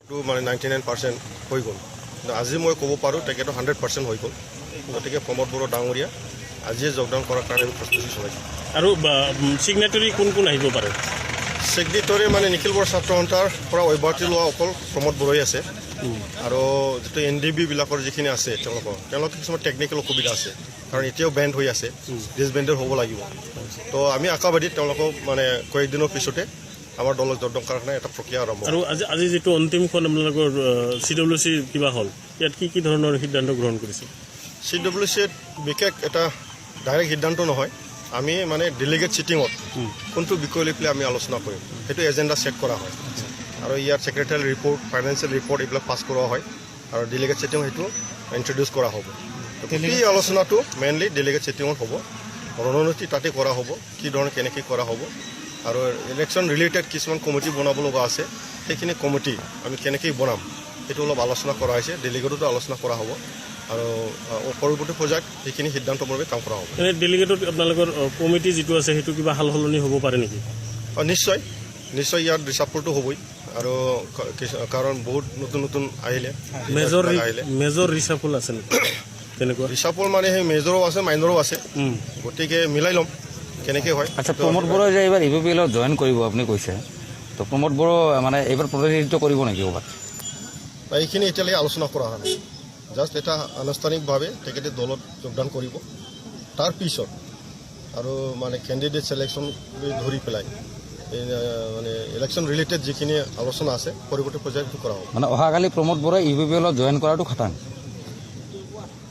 মানে 99% হৈ গ'ল। আজি মই ক'ব পাৰোঁ তেখেতৰ 100% হৈ গ'ল। গতিকে প্ৰমোদ বড়ো ডাঙৰীয়া আজিয়ে যোগদান কৰাৰ কাৰণে আমি প্ৰস্তুতি চলাইছোঁ। আৰু ছিগনেটৰী কোন কোন আহিব পাৰে? ছেক্ৰেটাৰী মানে নিখিল বড়ো ছাত্ৰ সন্থাৰ পৰা অব্যাহতি লোৱা অকল প্ৰমোদ বড়োই আছে। আৰু যিটো NDB বিলাকৰ যিখিনি আছে তেওঁলোকৰ কিছুমান টেকনিকেল অসুবিধা আছে, কাৰণ এতিয়াও বেণ্ড হৈ আছে, ডিছবেণ্ডেড হ'ব লাগিব। তো আমি আশাবাদী তেওঁলোকক মানে কয়েকদিনৰ পিছতে আমাৰ দলৰ যোগদান কৰাৰ কাৰণে এটা প্ৰক্ৰিয়া আৰম্ভ। আৰু আজি যিটো অন্তিমখন আপোনালোকৰ CWC কিবা হ'ল, ইয়াত কি ধৰণৰ সিদ্ধান্ত গ্ৰহণ কৰিছে? CWCত বিশেষ এটা ডাইৰেক্ট সিদ্ধান্ত নহয়, আমি মানে ডেলিগেট চিটিঙত কোনটো বিষয় লৈ পেলাই আমি আলোচনা কৰিম সেইটো এজেণ্ডা ছেট কৰা হয়। আৰু ইয়াৰ ছেক্ৰেটাৰিয়েল ৰিপৰ্ট, ফাইনেন্সিয়েল ৰিপৰ্ট এইবিলাক পাছ কৰোৱা হয় আৰু ডেলিগেট চিটিং সেইটো ইণ্ট্ৰডিউচ কৰা হ'ব। এই আলোচনাটো মেইনলি ডেলিগেট চিটিঙত হ'ব, ৰণনীতি তাতে কৰা হ'ব, কি ধৰণে কেনেকৈ কৰা হ'ব। আৰু ইলেকশ্যন ৰিলেটেড কিছুমান কমিটি বনাব লগা আছে, সেইখিনি কমিটি আমি কেনেকৈ বনাম সেইটো অলপ আলোচনা কৰা হৈছে, ডেলিগেটতো আলোচনা কৰা হ'ব আৰু পৰৱৰ্তী পৰ্যায়ত সেইখিনি সিদ্ধান্তমৰ্মে কাম কৰা হ'ব। ডেলিগেটত আপোনালোকৰ কমিটি যিটো আছে সেইটো কিবা সাল সলনি হ'ব পাৰে নেকি? নিশ্চয় ইয়াত ৰিচাপোৰ্টো হ'বই, আৰু কাৰণ বহুত নতুন আহিলে মেজৰ ৰিচাপল আছে নেকি? তেনেকুৱা ৰিচাপল মানে সেই মেজৰো আছে মাইনৰো আছে, গতিকে মিলাই ল'ম কেনেকৈ হয়। আচ্ছা, প্ৰমোদ বড়ো যে এইবাৰ UPPL জইন কৰিব আপুনি কৈছে, তো প্ৰমোদ বড়ো মানে এইবাৰ প্ৰতিনিধিত্ব কৰিব নেকি ক'ৰবাত? এইখিনি এতিয়ালৈকে আলোচনা কৰা হোৱা নাই, জাষ্ট এটা আনুষ্ঠানিকভাৱে তেখেতে দলত যোগদান কৰিব। তাৰ পিছত আৰু মানে কেণ্ডিডেট ছিলেকশ্যন ধৰি পেলাই মানে ইলেকশ্যন ৰিলেটেড যিখিনি আলোচনা আছে পৰৱৰ্তী পৰ্যায়ত কৰা হ'ব। মানে অহাকালি প্ৰমোদ বড়োই UPPL জইন কৰাটো খাটাং?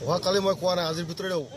অহাকালি মই কোৱা নাই, আজিৰ ভিতৰতে হ'ব।